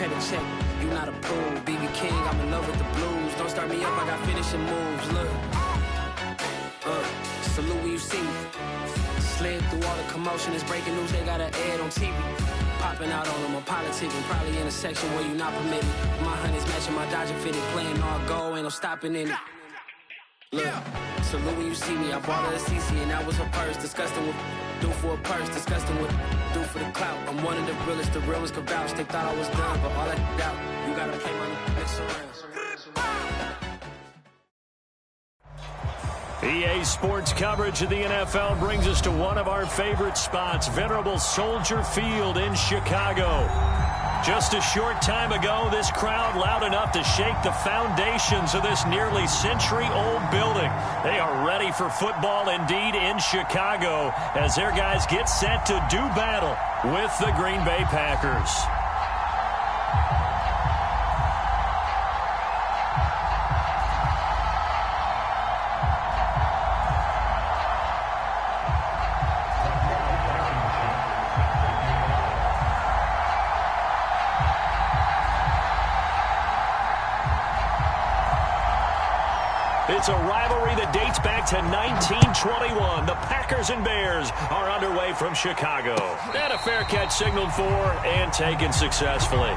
credit check. You not approved. BB King, I'm in love with the blues. Don't start me up, I got finishing moves. Look. Salute when you see me. Slid through all the commotion. It's breaking news, they got an ad on TV. Popping out on them, I'm politicking. Probably in a section where you not permitted. My honey's matching my Dodger fitted. Playing all goal, ain't no stopping in it. Look, salute when you see me. I bought her a CC and that was her purse. Disgusting with do for a purse. Disgusting with do for the clout. I'm one of the realest, the realest could vouch. They thought I was done, but all I doubt. You gotta play my next around. EA Sports coverage of the NFL brings us to one of our favorite spots, venerable Soldier Field in Chicago. Just a short time ago, this crowd loud enough to shake the foundations of this nearly century-old building. They are ready for football indeed in Chicago as their guys get set to do battle with the Green Bay Packers. It's a rivalry that dates back to 1921. The Packers and Bears are underway from Chicago. And a fair catch signaled for and taken successfully.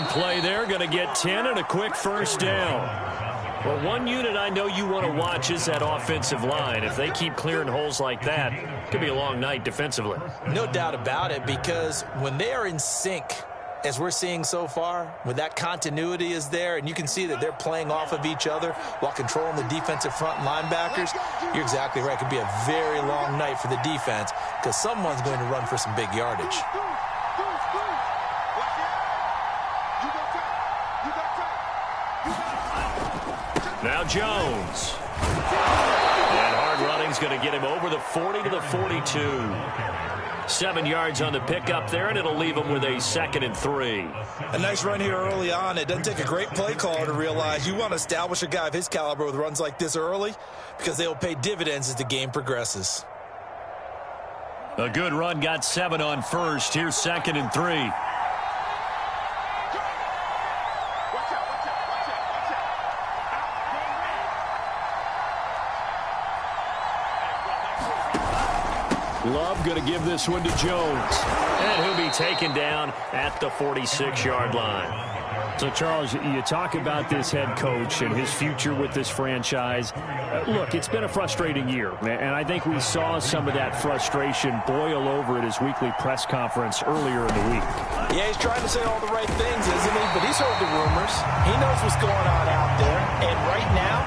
Play there, going to get 10 and a quick first down. Well, one unit I know you want to watch is that offensive line. If they keep clearing holes like that, it could be a long night defensively. No doubt about it, because when they are in sync, as we're seeing so far, when that continuity is there, and you can see that they're playing off of each other while controlling the defensive front linebackers, you're exactly right. It could be a very long night for the defense because someone's going to run for some big yardage. Now Jones. And hard running's going to get him over the 40 to the 42. 7 yards on the pickup there, and it'll leave him with a 2nd and 3. A nice run here early on. It doesn't take a great play caller to realize you want to establish a guy of his caliber with runs like this early because they will pay dividends as the game progresses. A good run got 7 on first. Here's 2nd and 3. Love going to give this one to Jones. And he'll be taken down at the 46-yard line. So, Charles, you talk about this head coach and his future with this franchise. Look, it's been a frustrating year, and I think we saw some of that frustration boil over at his weekly press conference earlier in the week. Yeah, he's trying to say all the right things, isn't he? But he's heard the rumors. He knows what's going on out there. And right now,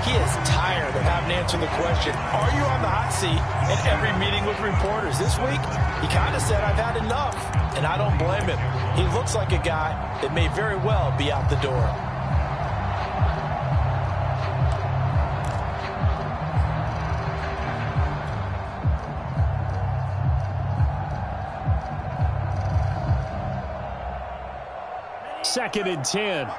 he is tired of having to answer the question, are you on the hot seat in every meeting with reporters? This week, he kind of said, I've had enough, and I don't blame him. He looks like a guy that may very well be out the door. Second and 10.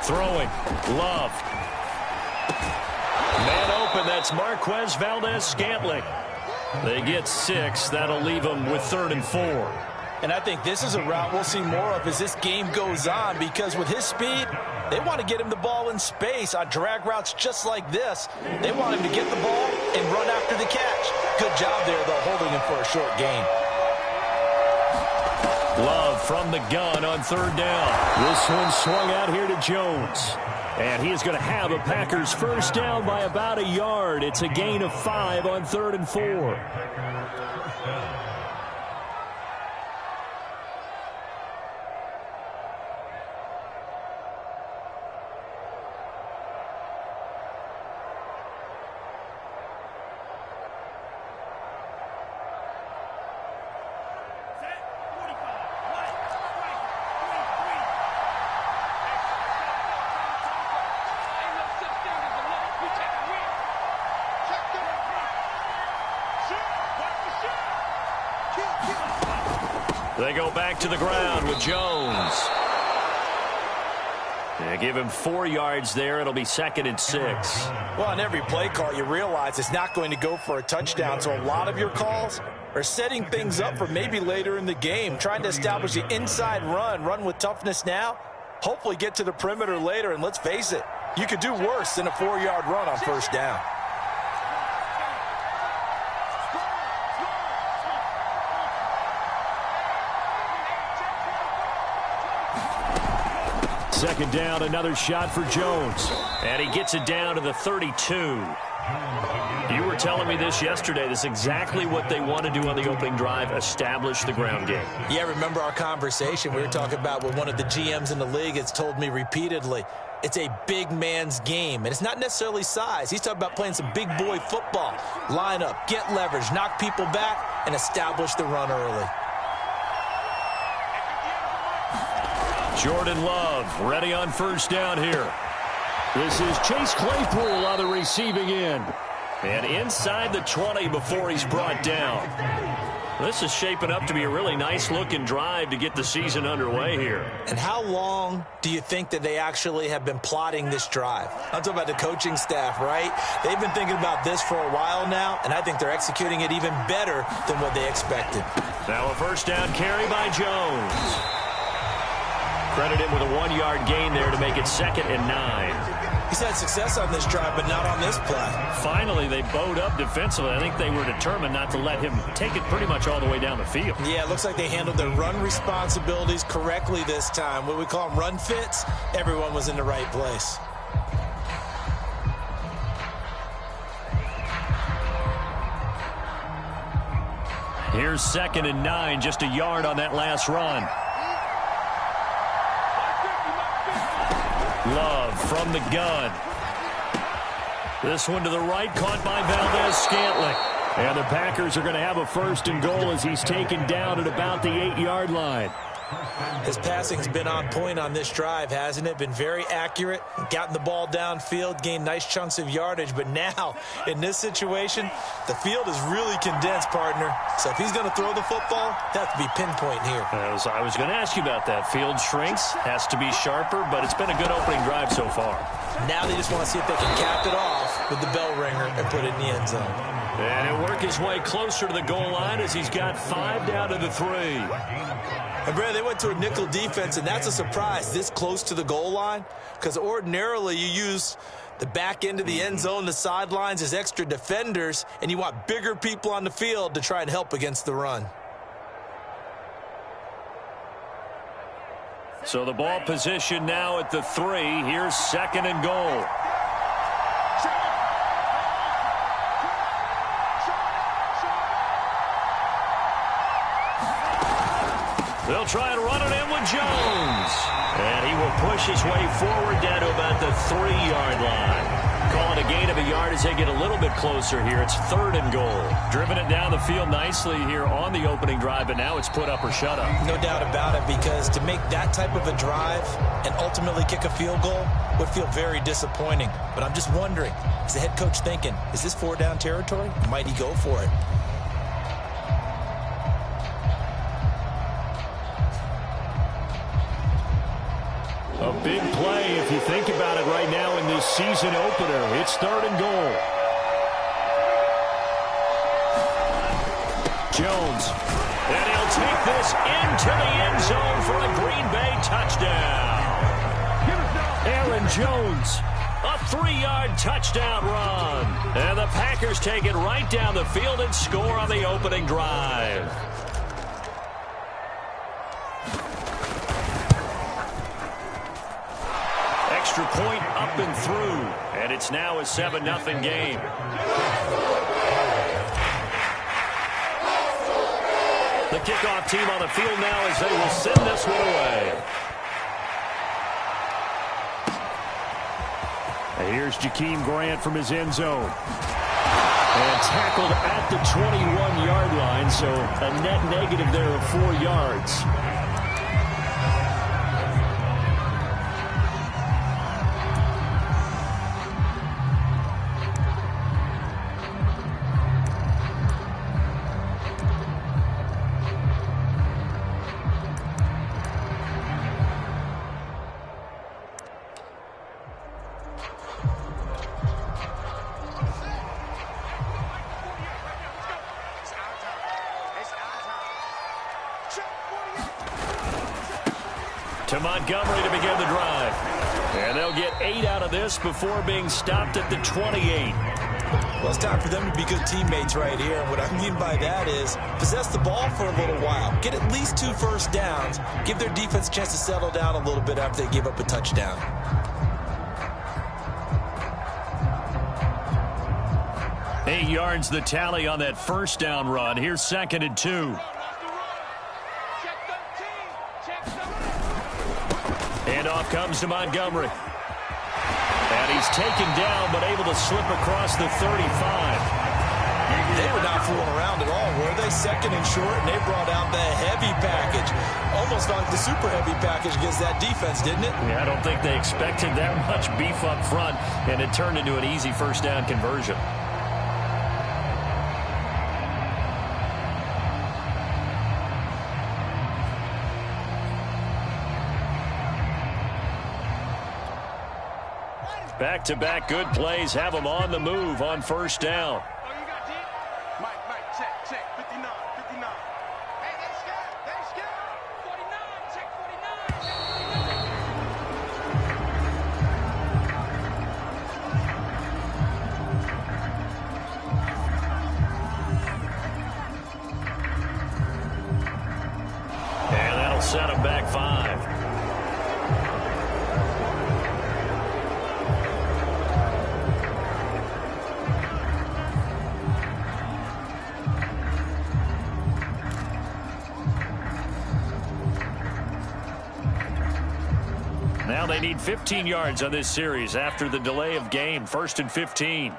Throwing. Love. Man open. That's Marquez Valdez-Scantling. They get 6. That'll leave them with 3rd and 4. And I think this is a route we'll see more of as this game goes on, because with his speed, they want to get him the ball in space on drag routes just like this. They want him to get the ball and run after the catch. Good job there, though, holding him for a short gain. Love from the gun on 3rd down. This one swung out here to Jones. And he is going to have a Packers first down by about a yard. It's a gain of 5 on 3rd and 4. They go back to the ground with Jones. They give him 4 yards there. It'll be 2nd and 6. Well, on every play call, you realize it's not going to go for a touchdown. So a lot of your calls are setting things up for maybe later in the game, trying to establish the inside run with toughness now, hopefully get to the perimeter later. And let's face it, you could do worse than a 4-yard run on first down. Second down, another shot for Jones. And he gets it down to the 32. You were telling me this yesterday. This is exactly what they want to do on the opening drive, establish the ground game. Yeah, remember our conversation we were talking about with one of the GMs in the league has told me repeatedly, it's a big man's game. And it's not necessarily size. He's talking about playing some big boy football. Line up, get leverage, knock people back, and establish the run early. Jordan Love ready on first down here. This is Chase Claypool on the receiving end. And inside the 20 before he's brought down. This is shaping up to be a really nice-looking drive to get the season underway here. And how long do you think that they actually have been plotting this drive? I'm talking about the coaching staff, right? They've been thinking about this for a while now, and I think they're executing it even better than what they expected. Now a first down carry by Jones. Credit him with a 1-yard gain there to make it 2nd and 9. He's had success on this drive, but not on this play. Finally, they bowed up defensively. I think they were determined not to let him take it pretty much all the way down the field. Yeah, it looks like they handled their run responsibilities correctly this time. What we call them run fits, everyone was in the right place. Here's 2nd and 9, just a yard on that last run. Love from the gun. This one to the right, caught by Valdez-Scantling. And the Packers are going to have a 1st and goal as he's taken down at about the 8-yard line. His passing's been on point on this drive, hasn't it? Been very accurate, gotten the ball downfield, gained nice chunks of yardage. But now, in this situation, the field is really condensed, partner. So if he's going to throw the football, that has to be pinpoint here. I was going to ask you about that. Field shrinks, has to be sharper, but it's been a good opening drive so far. Now they just want to see if they can cap it off with the bell ringer and put it in the end zone. And he'll work his way closer to the goal line as he's got 5 down to the 3. And, Brad, they went to a nickel defense, and that's a surprise this close to the goal line, because ordinarily you use the back end of the end zone, the sidelines as extra defenders, and you want bigger people on the field to try and help against the run. So the ball position now at the 3. Here's 2nd and goal. They'll try and run it in with Jones. And he will push his way forward down to about the 3-yard line. Call it a gain of a yard as they get a little bit closer here. It's 3rd and goal. Driven it down the field nicely here on the opening drive, but now it's put up or shut up. No doubt about it, because to make that type of a drive and ultimately kick a field goal would feel very disappointing. But I'm just wondering, is the head coach thinking, is this 4-down territory? Might he go for it? A big play if you think about it right now in this season opener. It's 3rd and goal. Jones. And he'll take this into the end zone for a Green Bay touchdown. Aaron Jones. A 3-yard touchdown run. And the Packers take it right down the field and score on the opening drive. Extra point up and through. And it's now a 7-0 game. The kickoff team on the field now as they will send this one away. And here's Jakeem Grant from his end zone. And tackled at the 21-yard line, so a net negative there of 4 yards. to Montgomery to begin the drive. And they'll get 8 out of this before being stopped at the 28. Well, it's time for them to be good teammates right here. And what I mean by that is possess the ball for a little while. Get at least 2 first downs. Give their defense a chance to settle down a little bit after they give up a touchdown. Eight yards the tally on that first down run. Here's 2nd and 2. And off comes to Montgomery. And he's taken down, but able to slip across the 35. They were not fooling around at all, were they? 2nd and short, and they brought out the heavy package. Almost like the super heavy package against that defense, didn't it? Yeah, I don't think they expected that much beef up front, and it turned into an easy first down conversion. Back-to-back good plays have them on the move on first down. And that'll set them back 5. Now they need 15 yards on this series after the delay of game. 1st and 15.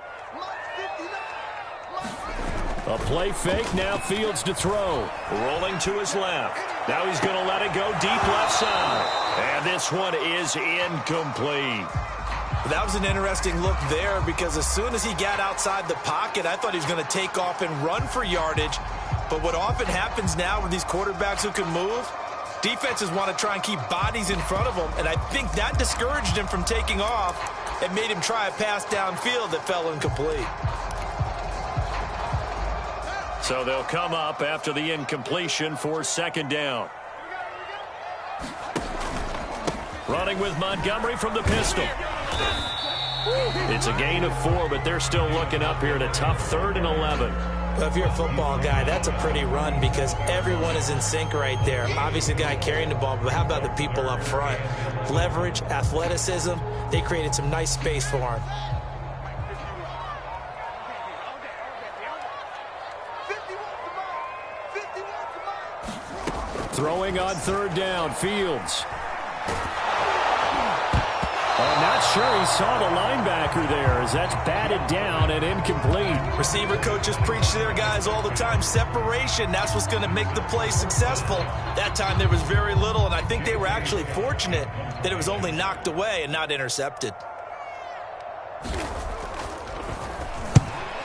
A play fake. Now Fields to throw. Rolling to his left. Now he's going to let it go deep left side. And this one is incomplete. That was an interesting look there because as soon as he got outside the pocket, I thought he was going to take off and run for yardage. But what often happens now with these quarterbacks who can move, defenses want to try and keep bodies in front of him, and I think that discouraged him from taking off and made him try a pass downfield that fell incomplete. So they'll come up after the incompletion for 2nd down. Running with Montgomery from the pistol. It's a gain of 4, but they're still looking up here at a tough 3rd and 11. Well, if you're a football guy, that's a pretty run because everyone is in sync right there. Obviously, the guy carrying the ball, but how about the people up front? Leverage, athleticism, they created some nice space for him. Throwing on 3rd down, Fields. I'm not sure he saw the linebacker there as that's batted down and incomplete. Receiver coaches preach to their guys all the time. Separation, that's what's going to make the play successful. That time there was very little, and I think they were actually fortunate that it was only knocked away and not intercepted.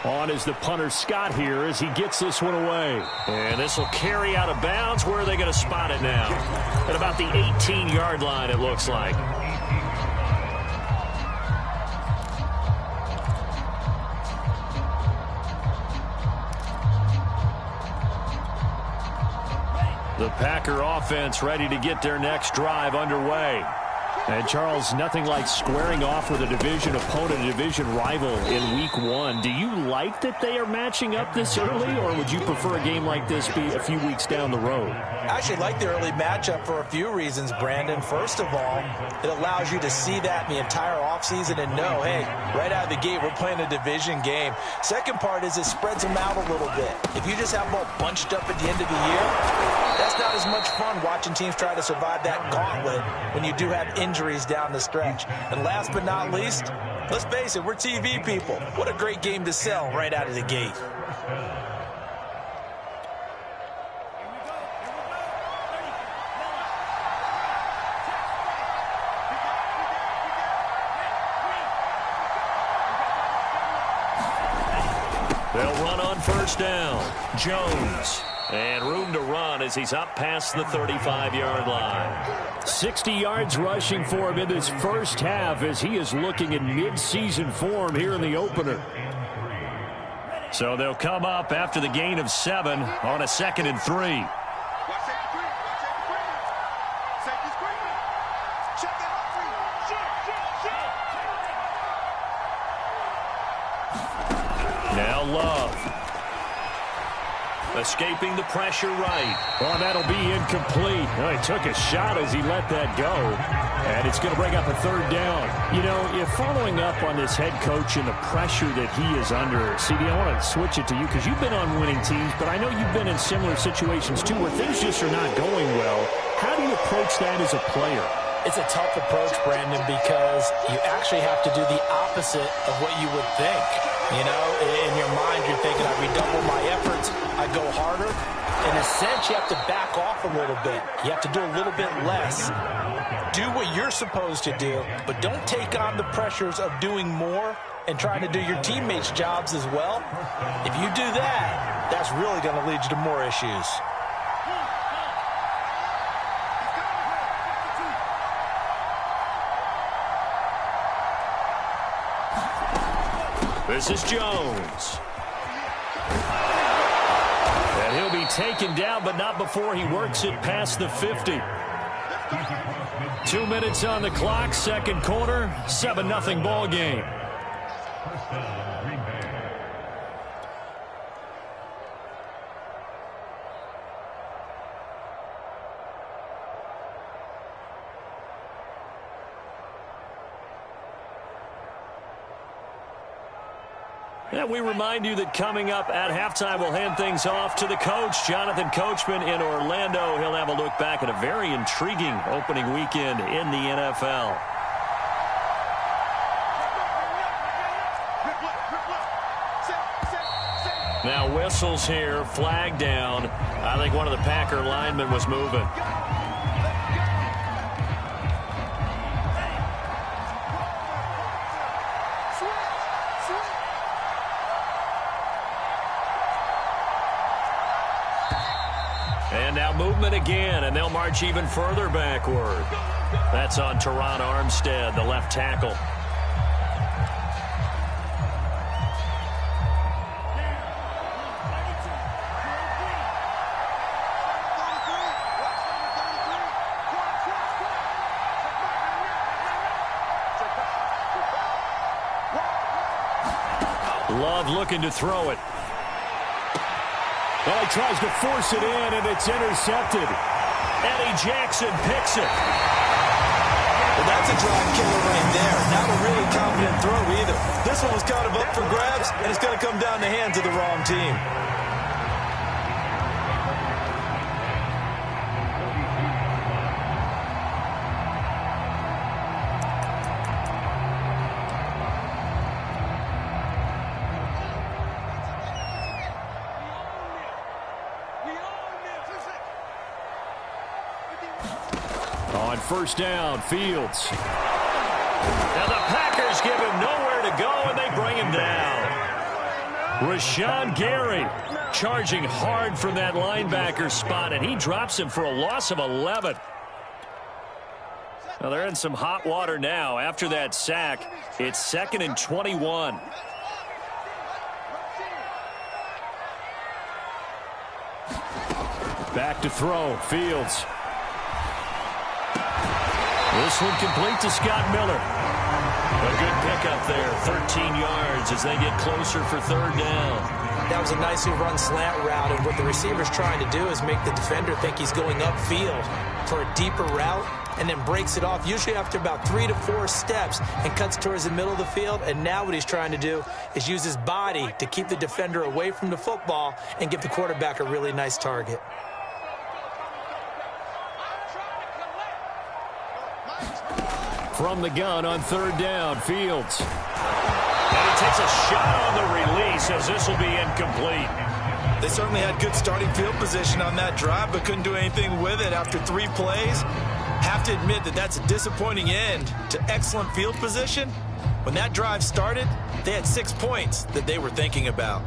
On is the punter Scott here as he gets this one away. And this will carry out of bounds. Where are they going to spot it now? At about the 18-yard line, it looks like. The Packer offense ready to get their next drive underway. And, Charles, nothing like squaring off with a division opponent, a division rival in Week 1. Do you like that they are matching up this early, or would you prefer a game like this be a few weeks down the road? I actually like the early matchup for a few reasons, Brandon. First of all, it allows you to see that in the entire offseason and know, hey, right out of the gate, we're playing a division game. Second part is it spreads them out a little bit. If you just have them all bunched up at the end of the year, that's not as much fun watching teams try to survive that gauntlet when you do have injuries down the stretch. And last but not least, let's face it, we're TV people. What a great game to sell right out of the gate. They'll run on first down. Jones. And room to run as he's up past the 35-yard line. 60 yards rushing for him in this first half as he is looking in mid-season form here in the opener. So they'll come up after the gain of 7 on a 2nd and 3. Now Love. Escaping the pressure right. Oh, that'll be incomplete. Oh, he took a shot as he let that go. And it's going to bring up a third down. You know, if following up on this head coach and the pressure that he is under, CD, I want to switch it to you because you've been on winning teams, but I know you've been in similar situations too where things just are not going well. How do you approach that as a player? It's a tough approach, Brandon, because you actually have to do the opposite of what you would think. You know, in your mind, you're thinking, I redouble my efforts, I go harder. In a sense, you have to back off a little bit. You have to do a little bit less. Do what you're supposed to do, but don't take on the pressures of doing more and trying to do your teammates' jobs as well. If you do that, that's really going to lead you to more issues. This is Jones. And he'll be taken down, but not before he works it past the 50. 2 minutes on the clock, second quarter, 7-0 ball game. And we remind you that coming up at halftime, we'll hand things off to the coach, Jonathan Coachman in Orlando. He'll have a look back at a very intriguing opening weekend in the NFL. Now whistles here, flag down. I think one of the Packer linemen was moving. And now movement again, and they'll march even further backward. That's on Teron Armstead, the left tackle. Love looking to throw it. Well, he tries to force it in, and it's intercepted. Eddie Jackson picks it. Well, that's a drive killer right there. Not a really confident throw either. This one was kind of up for grabs, and it's going to come down the hands of the wrong team. On first down, Fields. Now the Packers give him nowhere to go, and they bring him down. Rashawn Gary charging hard from that linebacker spot, and he drops him for a loss of 11. Now they're in some hot water now. After that sack, it's 2nd and 21. Back to throw, Fields. This one complete to Scott Miller. A good pickup there, 13 yards as they get closer for third down. That was a nicely run slant route, and what the receiver's trying to do is make the defender think he's going upfield for a deeper route, and then breaks it off, usually after about 3 to 4 steps, and cuts towards the middle of the field. And now what he's trying to do is use his body to keep the defender away from the football and give the quarterback a really nice target. From the gun on third down, Fields. And he takes a shot on the release as this will be incomplete. They certainly had good starting field position on that drive, but couldn't do anything with it after 3 plays. Have to admit that that's a disappointing end to excellent field position. When that drive started, they had 6 points that they were thinking about.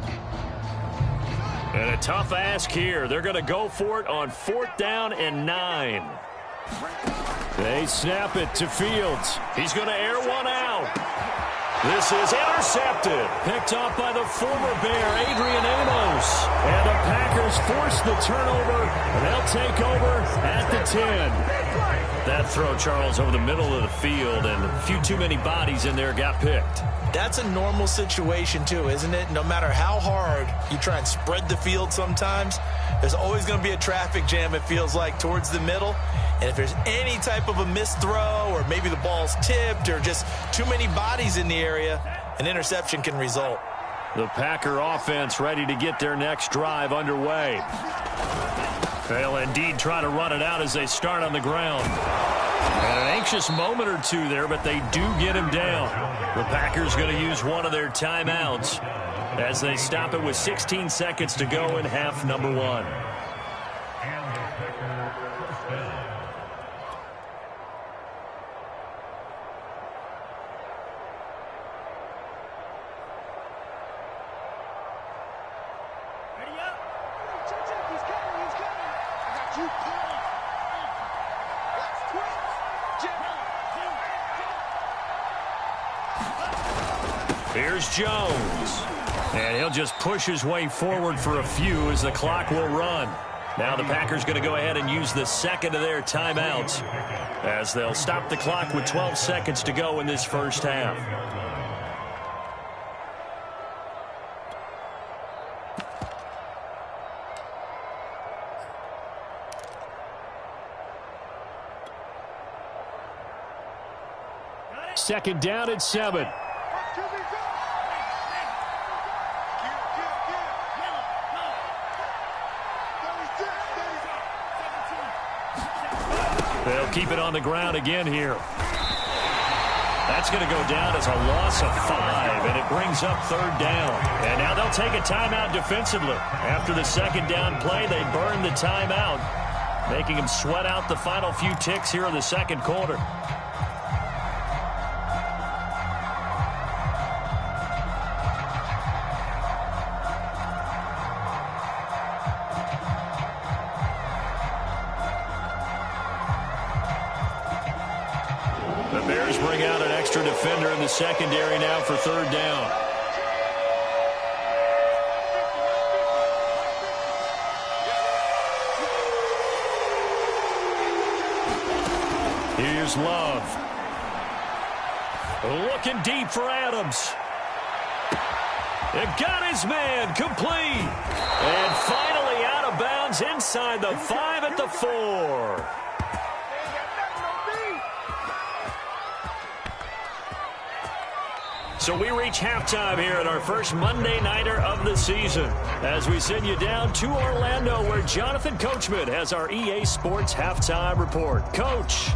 And a tough ask here. They're going to go for it on 4th down and 9. They snap it to Fields. He's going to air one out. This is intercepted. Picked off by the former Bear, Adrian Amos. And the Packers force the turnover. They'll take over at the 10. That throw, Charles, over the middle of the field, and a few too many bodies in there got picked. That's a normal situation, too, isn't it? No matter how hard you try and spread the field sometimes, there's always going to be a traffic jam, it feels like, towards the middle. And if there's any type of a missed throw or maybe the ball's tipped or just too many bodies in the area, an interception can result. The Packer offense ready to get their next drive underway. They'll indeed try to run it out as they start on the ground. And an anxious moment or two there, but they do get him down. The Packers going to use one of their timeouts as they stop it with 16 seconds to go in half number 1. Here's Jones. And he'll just push his way forward for a few as the clock will run. Now the Packers going to go ahead and use the second of their timeouts as they'll stop the clock with 12 seconds to go in this first half. Second down at 7. They'll keep it on the ground again here. That's going to go down as a loss of 5, and it brings up third down. And now they'll take a timeout defensively. After the second down play, they burn the timeout, making them sweat out the final few ticks here in the second quarter. Defender in the secondary now for third down. Here's Love. Looking deep for Adams. It got his man complete. And finally out of bounds inside the 5 at the 4. So we reach halftime here at our first Monday Nighter of the season as we send you down to Orlando where Jonathan Coachman has our EA Sports Halftime Report. Coach.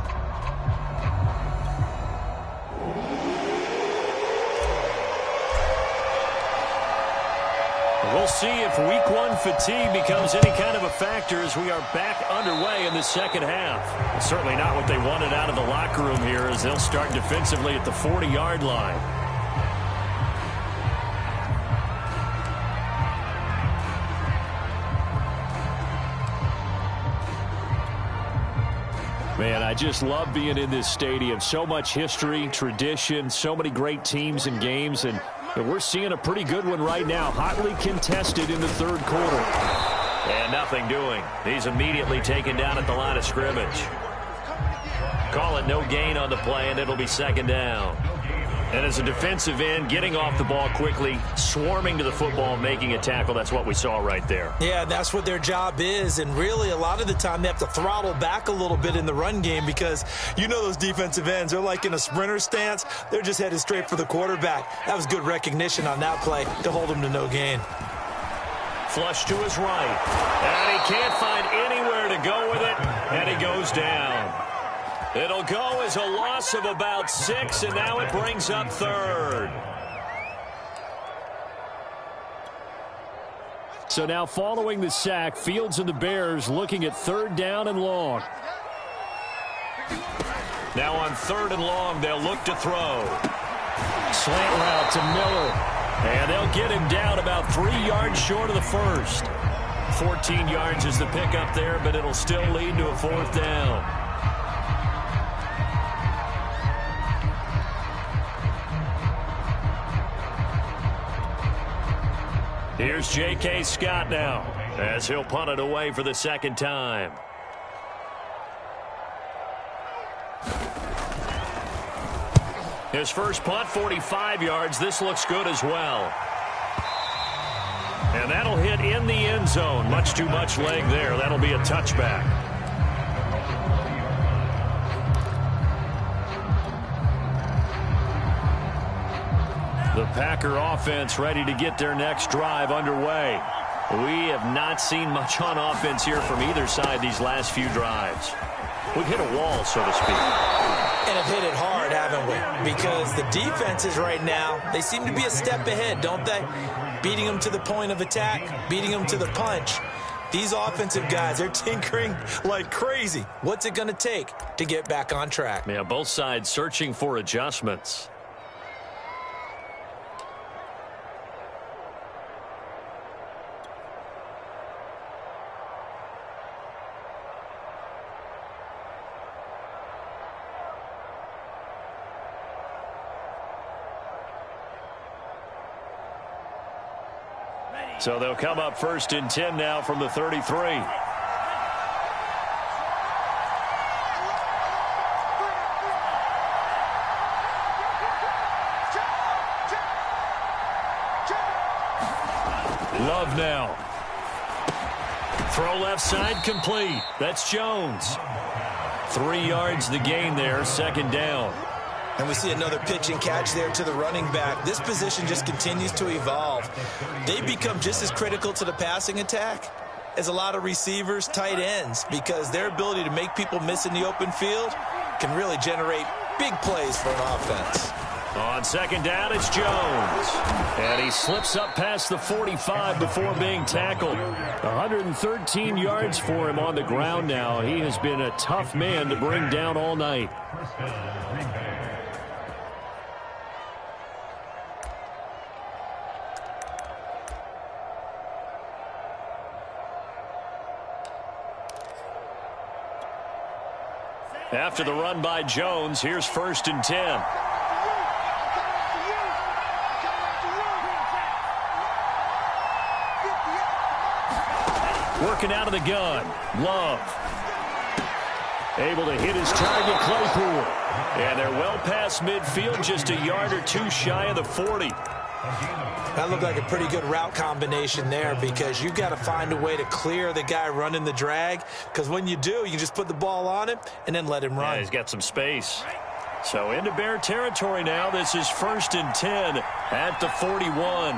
We'll see if week 1 fatigue becomes any kind of a factor as we are back underway in the second half. It's certainly not what they wanted out of the locker room here as they'll start defensively at the 40-yard line. Man, I just love being in this stadium. So much history, tradition, so many great teams and games, and we're seeing a pretty good one right now, hotly contested in the third quarter. And nothing doing. He's immediately taken down at the line of scrimmage. Call it no gain on the play, and it'll be second down. And as a defensive end, getting off the ball quickly, swarming to the football, making a tackle, that's what we saw right there. Yeah, that's what their job is, and really a lot of the time they have to throttle back a little bit in the run game because you know those defensive ends, they're like in a sprinter stance. They're just headed straight for the quarterback. That was good recognition on that play to hold him to no gain. Flush to his right, and he can't find anywhere to go with it, and he goes down. It'll go as a loss of about 6, and now it brings up third. So now following the sack, Fields and the Bears looking at third down and long. Now on third and long, they'll look to throw. Slant route to Miller. And they'll get him down about 3 yards short of the first. 14 yards is the pickup there, but it'll still lead to a fourth down. Here's J.K. Scott now as he'll punt it away for the second time. His first punt, 45 yards. This looks good as well. And that'll hit in the end zone. Much too much leg there. That'll be a touchback. The Packer offense ready to get their next drive underway. We have not seen much on offense here from either side these last few drives. We've hit a wall, so to speak. And have hit it hard, haven't we? Because the defenses right now, they seem to be a step ahead, don't they? Beating them to the point of attack, beating them to the punch. These offensive guys, they're tinkering like crazy. What's it going to take to get back on track? Yeah, both sides searching for adjustments. So they'll come up 1st and 10 now from the 33. Love now. Throw left side complete. That's Jones. 3 yards the gain there, 2nd down. And we see another pitch and catch there to the running back. This position just continues to evolve. They become just as critical to the passing attack as a lot of receivers, tight ends, because their ability to make people miss in the open field can really generate big plays for an offense. On 2nd down, it's Jones. And he slips up past the 45 before being tackled. 113 yards for him on the ground now. He has been a tough man to bring down all night. After the run by Jones, here's 1st and 10. Working out of the gun. Love. Able to hit his target, Claypool. And they're well past midfield, just a yard or two shy of the 40. That looked like a pretty good route combination there, because you've got to find a way to clear the guy running the drag, because when you do, you just put the ball on him and then let him run. Yeah, he's got some space. So into Bear territory now. This is 1st and 10 at the 41.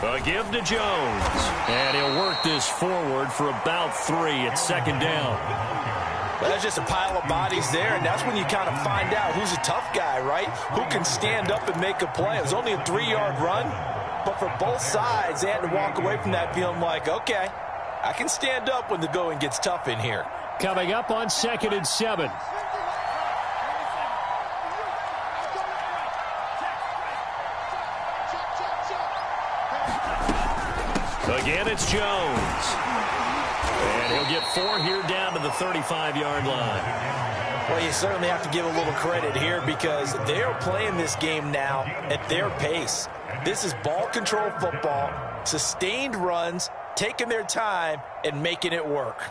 A give to Jones. And he'll work this forward for about 3 at 2nd down. Well, that's just a pile of bodies there, and that's when you kind of find out who's a tough guy, right? Who can stand up and make a play. It was only a 3-yard run, but for both sides, they had to walk away from that feeling like, okay, I can stand up when the going gets tough in here. Coming up on 2nd and 7. Again, it's Jones. And he'll get 4 here down to the 35-yard line. Well, you certainly have to give a little credit here, because they're playing this game now at their pace. This is ball control football, sustained runs, taking their time and making it work.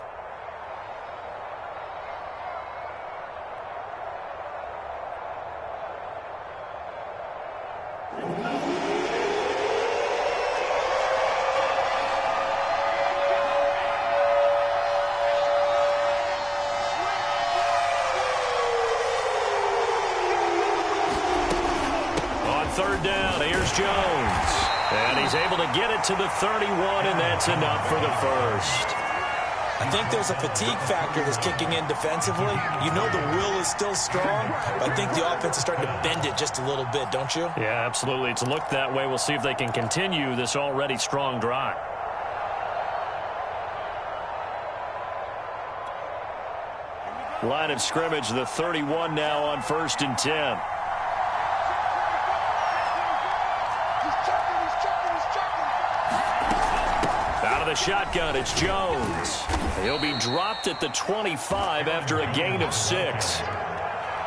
Jones. And he's able to get it to the 31, and that's enough for the first. I think there's a fatigue factor that's kicking in defensively. You know the will is still strong, but I think the offense is starting to bend it just a little bit, don't you? Yeah, absolutely. It's looked that way. We'll see if they can continue this already strong drive. Line of scrimmage, the 31 now on 1st and 10. Shotgun, it's Jones. He'll be dropped at the 25 after a gain of 6.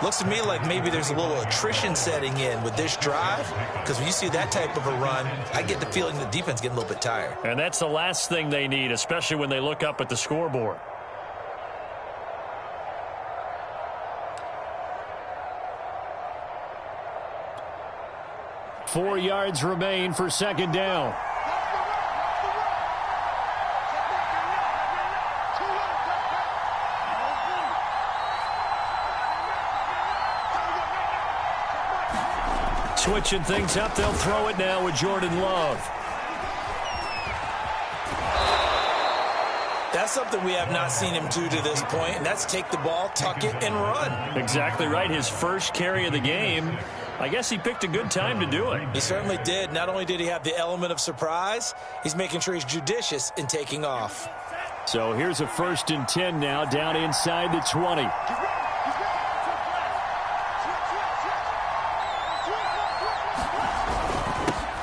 Looks to me like maybe there's a little attrition setting in with this drive, because when you see that type of a run, I get the feeling the defense getting a little bit tired. And that's the last thing they need, especially when they look up at the scoreboard. Four yards remain for second down. Switching things up, they'll throw it now with Jordan Love. That's something we have not seen him do to this point, and that's take the ball, tuck it, and run. Exactly right. His first carry of the game. I guess he picked a good time to do it. He certainly did. Not only did he have the element of surprise, he's making sure he's judicious in taking off. So here's a 1st and 10 now, down inside the 20.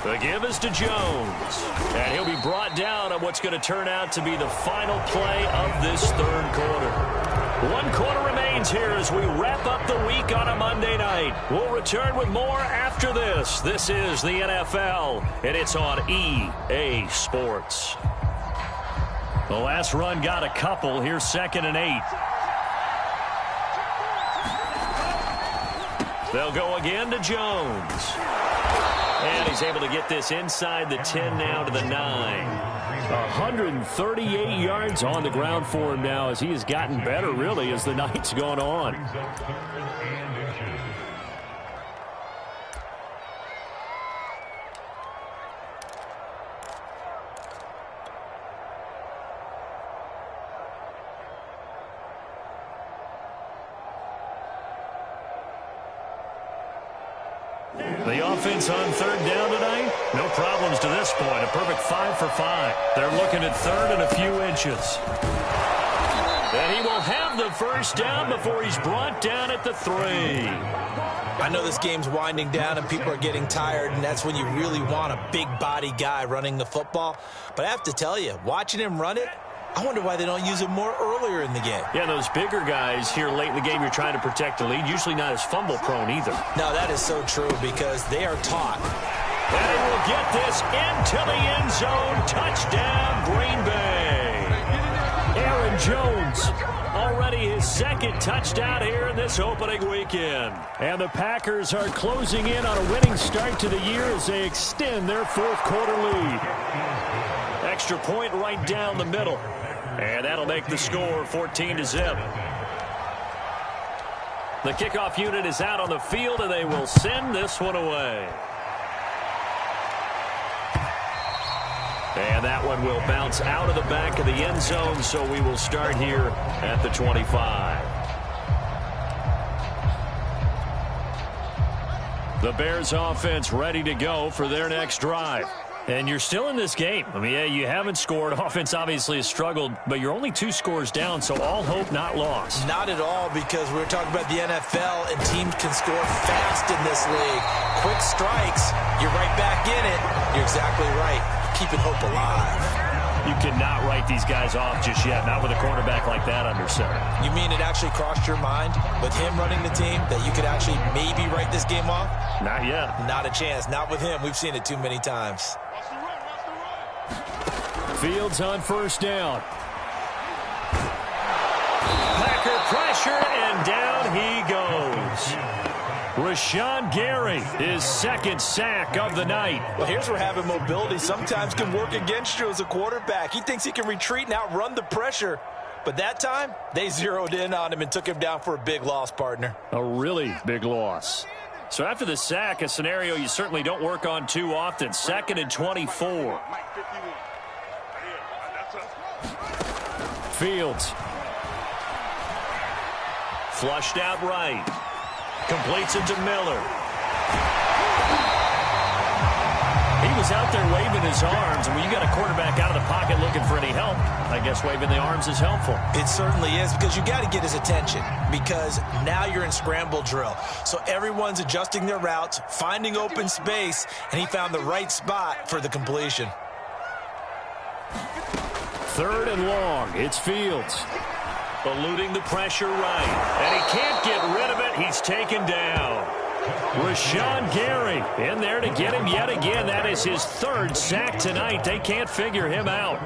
The give is to Jones. And he'll be brought down on what's going to turn out to be the final play of this third quarter. 1 quarter remains here as we wrap up the week on a Monday night. We'll return with more after this. This is the NFL, and it's on EA Sports. The last run got a couple. Here's 2nd and 8. They'll go again to Jones. And he's able to get this inside the 10 now to the 9. 138 yards on the ground for him now as he has gotten better, really, as the night's gone on. The offense on 3rd down tonight, no problems to this point. A perfect 5 for 5. They're looking at 3rd and a few inches. And he will have the 1st down before he's brought down at the 3. I know this game's winding down and people are getting tired, and that's when you really want a big body guy running the football. But I have to tell you, watching him run it, I wonder why they don't use him more earlier in the game. Yeah, those bigger guys here late in the game, you're trying to protect the lead, usually not as fumble prone either. No, that is so true because they are taught. And he will get this into the end zone. Touchdown, Green Bay. Aaron Jones. Already his 2nd touchdown here in this opening weekend. And the Packers are closing in on a winning start to the year as they extend their 4th quarter lead. Extra point right down the middle. And that'll make the score 14-0. The kickoff unit is out on the field, and they will send this one away. And that one will bounce out of the back of the end zone, so we will start here at the 25. The Bears offense ready to go for their next drive. And you're still in this game. I mean, yeah, you haven't scored. Offense obviously has struggled, but you're only 2 scores down, so all hope not lost. Not at all, because we're talking about the NFL, and teams can score fast in this league. Quick strikes, you're right back in it. You're exactly right. Keeping hope alive. You cannot write these guys off just yet, not with a quarterback like that under center. You mean it actually crossed your mind with him running the team that you could actually maybe write this game off? Not yet. Not a chance. Not with him. We've seen it too many times. Fields on 1st down. Packer pressure, and down he goes. Rashawn Gary, his 2nd sack of the night. Well, here's where having mobility sometimes can work against you as a quarterback. He thinks he can retreat and outrun the pressure. But that time, they zeroed in on him and took him down for a big loss, partner. A really big loss. So after the sack, a scenario you certainly don't work on too often. 2nd and 24. Fields. Flushed out right. Completes it to Miller. He was out there waving his arms, and when you got a quarterback out of the pocket looking for any help, I guess waving the arms is helpful. It certainly is, because you got to get his attention, because now you're in scramble drill. So everyone's adjusting their routes, finding open space, and he found the right spot for the completion. 3rd and long. It's Fields. Eluding the pressure right. And he can't get rid of it. He's taken down. Rashawn Gary in there to get him yet again. That is his third sack tonight. They can't figure him out.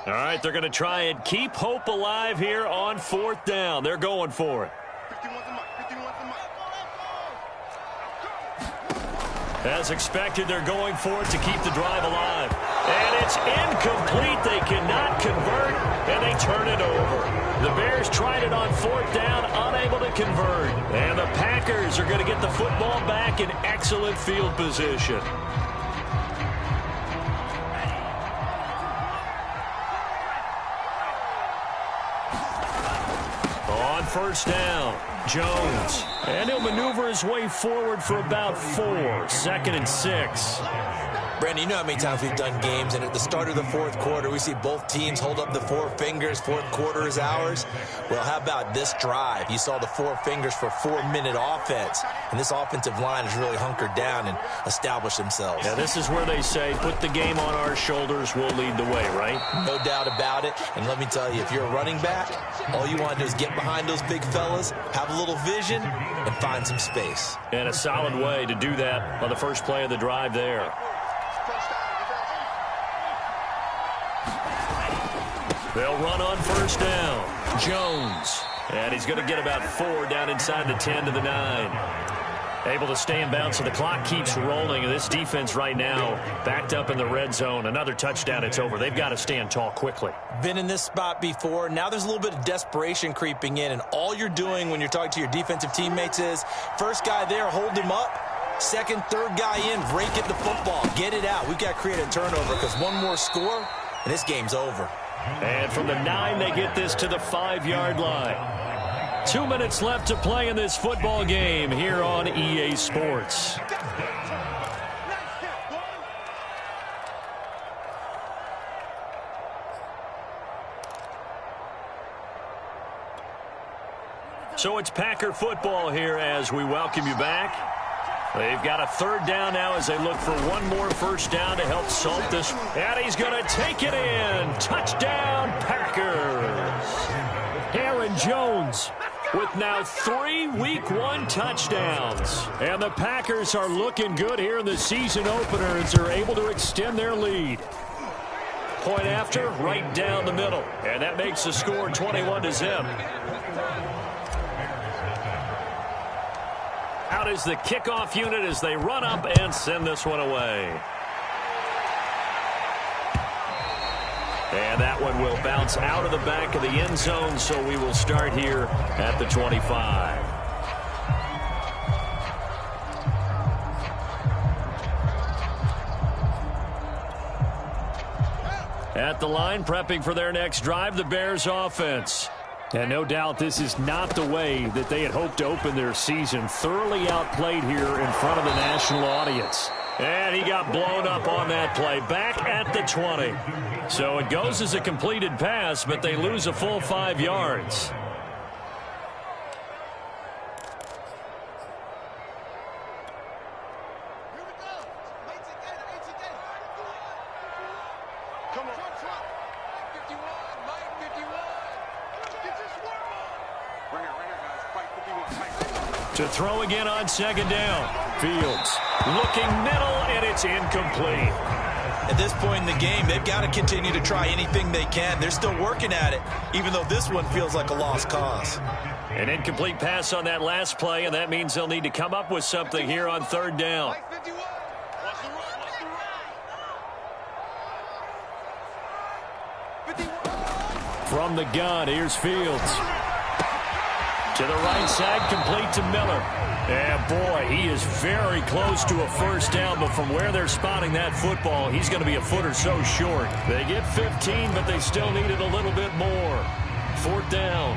All right, they're going to try and keep hope alive here on 4th down. They're going for it. As expected, they're going for it to keep the drive alive. And it's incomplete. They cannot convert, and they turn it over. The Bears tried it on 4th down, unable to convert. And the Packers are going to get the football back in excellent field position. On 1st down, Jones. And he'll maneuver his way forward for about 4. 2nd and 6. Brandon, you know how many times we've done games, and at the start of the 4th quarter, we see both teams hold up the 4 fingers, 4th quarter is ours. Well, how about this drive? You saw the 4 fingers for 4-minute offense, and this offensive line has really hunkered down and established themselves. Yeah, this is where they say, put the game on our shoulders, we'll lead the way, right? No doubt about it, and let me tell you, if you're a running back, all you want to do is get behind those big fellas, have a little vision, and find some space. And a solid way to do that on the first play of the drive there. They'll run on 1st down. Jones. And he's going to get about 4 down inside the 10 to the 9. Able to stay in bounds, so the clock keeps rolling. And this defense right now backed up in the red zone. Another touchdown, it's over. They've got to stand tall quickly. Been in this spot before. Now there's a little bit of desperation creeping in. And all you're doing when you're talking to your defensive teammates is, first guy there, hold him up. 2nd, 3rd guy in, rake at the football. Get it out. We've got to create a turnover because one more score, and this game's over. And from the 9, they get this to the 5-yard line. 2 minutes left to play in this football game here on EA Sports. So it's Packer football here as we welcome you back. They've got a 3rd down now as they look for one more 1st down to help salt this. And he's going to take it in. Touchdown, Packers. Aaron Jones with now 3 Week 1 touchdowns. And the Packers are looking good here in the season opener as they're able to extend their lead. Point after, right down the middle. And that makes the score 21-0. Out is the kickoff unit as they run up and send this one away. And that one will bounce out of the back of the end zone, so we will start here at the 25. At the line, prepping for their next drive, the Bears offense. And no doubt this is not the way that they had hoped to open their season. Thoroughly outplayed here in front of the national audience. And he got blown up on that play. Back at the 20. So it goes as a completed pass, but they lose a full 5 yards. To throw again on 2nd down. Fields looking middle, and it's incomplete. At this point in the game, they've got to continue to try anything they can. They're still working at it, even though this one feels like a lost cause. An incomplete pass on that last play, and that means they'll need to come up with something here on 3rd down. From the gun, here's Fields. To the right side, complete to Miller. And boy, he is very close to a 1st down, but from where they're spotting that football, he's going to be a foot or so short. They get 15, but they still needed a little bit more. 4th down.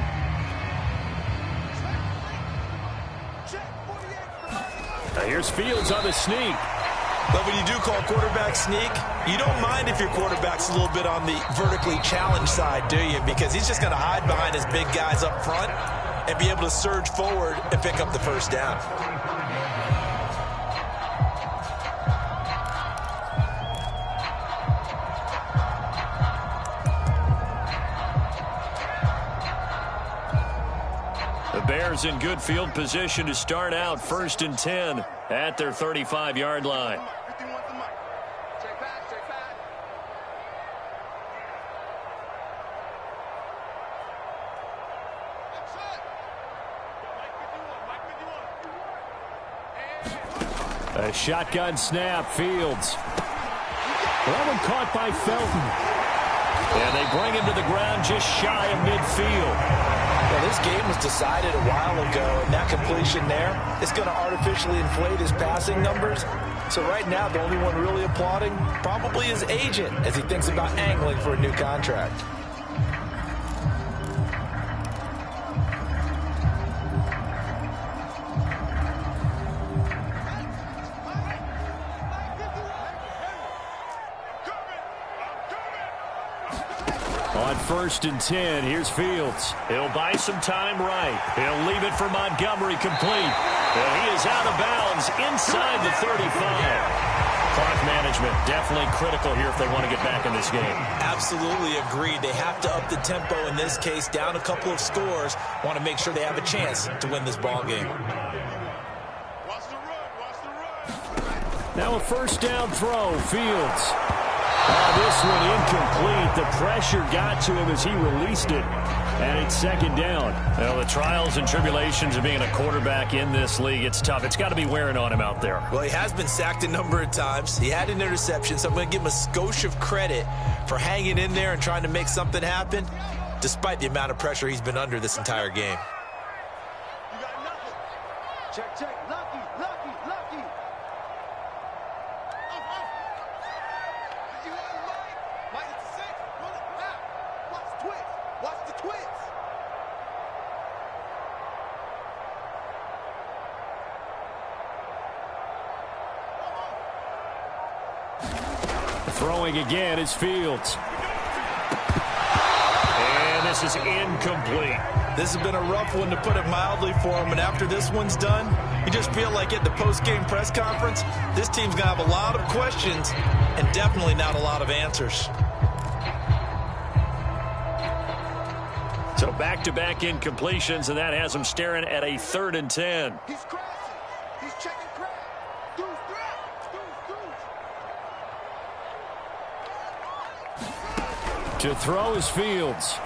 Now here's Fields on the sneak. But when you do call quarterback sneak, you don't mind if your quarterback's a little bit on the vertically challenged side, do you? Because he's just going to hide behind his big guys up front and be able to surge forward and pick up the 1st down. The Bears in good field position to start out 1st and 10 at their 35-yard line. A shotgun snap, Fields. That one caught by Felton. And they bring him to the ground just shy of midfield. Well, this game was decided a while ago, and that completion there is going to artificially inflate his passing numbers. So right now, the only one really applauding probably his agent as he thinks about angling for a new contract. On 1st and 10, here's Fields. He'll buy some time right. He'll leave it for Montgomery complete. And he is out of bounds inside the 35. Clock management definitely critical here if they want to get back in this game. Absolutely agreed. They have to up the tempo in this case, down a couple of scores. Want to make sure they have a chance to win this ball game. Now a 1st down throw, Fields. This one incomplete. The pressure got to him as he released it, and it's 2nd down. Well, the trials and tribulations of being a quarterback in this league, it's tough. It's got to be wearing on him out there. Well, he has been sacked a number of times. He had an interception, so I'm going to give him a skosh of credit for hanging in there and trying to make something happen, despite the amount of pressure he's been under this entire game. You got nothing. Check, check. Lucky, lucky, lucky. Mike, it's a 6. Pull it out. Watch the twist. Watch the twist. Throwing again is Fields. And this is incomplete. This has been a rough one, to put it mildly, for him. And after this one's done, you just feel like at the post-game press conference, this team's going to have a lot of questions and definitely not a lot of answers. So back-to-back incompletions, and that has him staring at a 3rd and 10. He's crashing. He's checking crash. Deuce, deuce. To throw is Fields.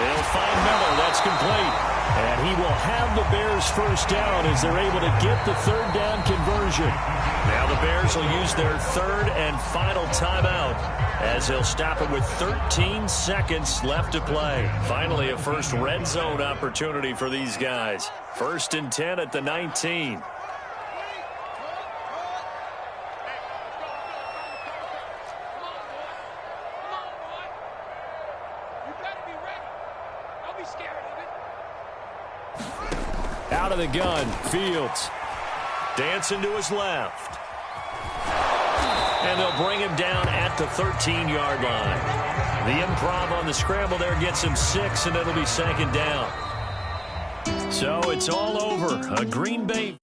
They'll find Miller. That's complete. And he will have the Bears 1st down as they're able to get the 3rd down conversion. Now the Bears will use their 3rd and final timeout as they'll stop it with 13 seconds left to play. Finally, a first red zone opportunity for these guys. 1st and 10 at the 19. Out of the gun, Fields. Dancing to his left. And they'll bring him down at the 13-yard line. The improv on the scramble there gets him 6, and it'll be 2nd down. So it's all over. A Green Bay